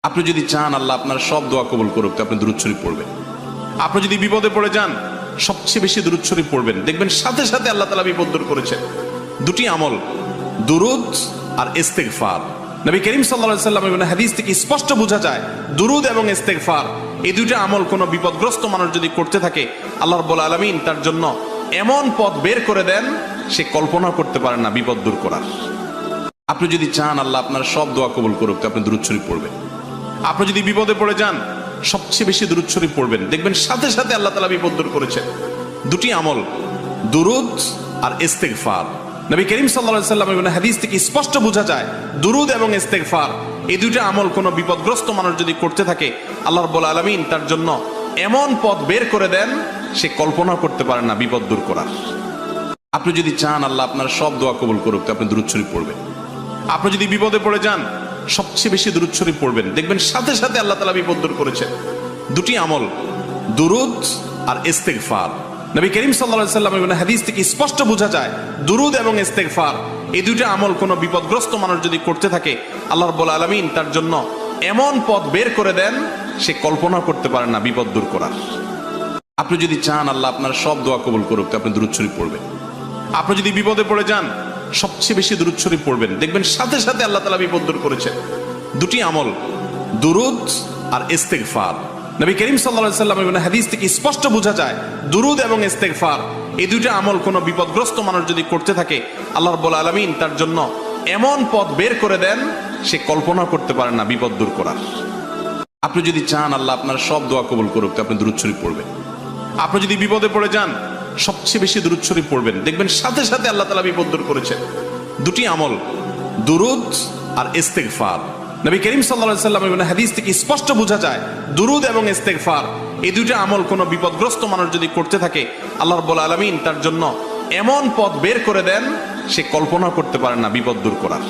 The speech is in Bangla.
আপনি যদি চান আল্লাহ আপনার সব দোয়া কবুল করুক, আপনি দুরূদ শরীফ পড়বেন। আপনি যদি বিপদে পড়ে যান, সবচেয়ে বেশি দুরূদ শরীফ পড়বেন, দেখবেন সাথে সাথে আল্লাহ তাআলা বিপদ দূর করেছেন। দুটি আমল, দুরূদ আর ইস্তেগফার। নবী করিম সাল্লাল্লাহু আলাইহি ওয়াসাল্লাম এর হাদিস থেকে স্পষ্ট বোঝা যায়, দুরূদ এবং ইস্তেগফার এই দুইটা আমল কোনো বিপদগ্রস্ত মানুষ যদি করতে থাকে, আল্লাহ রাব্বুল আলামিন তার জন্য এমন পথ বের করে দেন, সে কল্পনা করতে পারে না বিপদ দূর করার। আপনি যদি চান আল্লাহ আপনার সব দোয়া কবুল করুক, আপনি দুরূদ শরীফ পড়বেন। আপনি যদি বিপদে পড়ে যান, সবচেয়ে বেশি দুরূদ শরীফ পড়বেন, দেখবেন সাথে সাথে আল্লাহ তাআলা বিপদ দূর করেছেন। দুটি আমল, দুরূদ আর ইস্তেগফার। নবী করিম সাল্লাল্লাহু আলাইহি ওয়াসাল্লাম এর হাদিস থেকে স্পষ্ট বোঝা যায়, দুরূদ এবং ইস্তেগফার এই দুইটা আমল কোনো বিপদগ্রস্ত মানুষ যদি করতে থাকে, আল্লাহ রাব্বুল আলামিন তার জন্য এমন পথ বের করে দেন, সে কল্পনা করতে পারে না বিপদ দূর করার। আপনি যদি চান আল্লাহ আপনার সব দোয়া কবুল করুক, আপনি দুরূদ শরীফ পড়বেন। আপনি যদি বিপদে পড়ে যান, সবচেয়ে বেশি দুরূদ শরীফ পড়বেন, দেখবেন সাথে সাথে আল্লাহ তাআলা বিপদ দূর করেছেন। দুটি আমল, দুরূদ আর ইস্তেগফার। নবী করিম সাল্লাল্লাহু আলাইহি ওয়াসাল্লাম এর হাদিস থেকে স্পষ্ট বোঝা যায়, দুরূদ এবং ইস্তেগফার এই দুইটা আমল কোনো বিপদগ্রস্ত মানুষ যদি করতে থাকে, আল্লাহ রাব্বুল আলামিন তার জন্য এমন পথ বের করে দেন, সে কল্পনা করতে পারে না বিপদ দূর করার। আপনি যদি চান আল্লাহ আপনার সব দোয়া কবুল করুক, আপনি দুরূদ শরীফ পড়বেন। আপনি যদি বিপদে পড়ে যান, সবচেয়ে বেশি দুরূদ শরীফ পড়বেন, দেখবেন সাথে সাথে আল্লাহ তাআলা বিপদ দূর করেছেন। দুটি আমল, দুরূদ আর ইস্তেগফার। নবী করিম সাল্লাল্লাহু আলাইহি ওয়াসাল্লাম এর হাদিস থেকে স্পষ্ট বোঝা যায়, দুরূদ এবং ইস্তেগফার এই দুইটা আমল কোনো বিপদগ্রস্ত মানুষ যদি করতে থাকে, আল্লাহ রাব্বুল আলামিন তার জন্য এমন পথ বের করে দেন, সে কল্পনা করতে পারে না বিপদ দূর করার। আপনি যদি চান আল্লাহ আপনার সব দোয়া কবুল করুক, আপনি দুরূদ শরীফ পড়বেন। আপনি যদি বিপদে পড়ে যান, সবচেয়ে বেশি দুরূদ শরীফ পড়বেন, দেখবেন সাথে সাথে আল্লাহ তাআলা বিপদ দূর করেছেন। দুটি আমল, দুরূদ আর ইস্তেগফার। নবী করিম সাল্লাল্লাহু আলাইহি ওয়াসাল্লাম এর হাদিস থেকে স্পষ্ট বোঝা যায়, দুরূদ এবং ইস্তেগফার এই দুইটা আমল কোনো বিপদগ্রস্ত মানুষ যদি করতে থাকে, আল্লাহ রাব্বুল আলামিন তার জন্য এমন পথ বের করে দেন, সে কল্পনা করতে পারে না বিপদ দূর করার।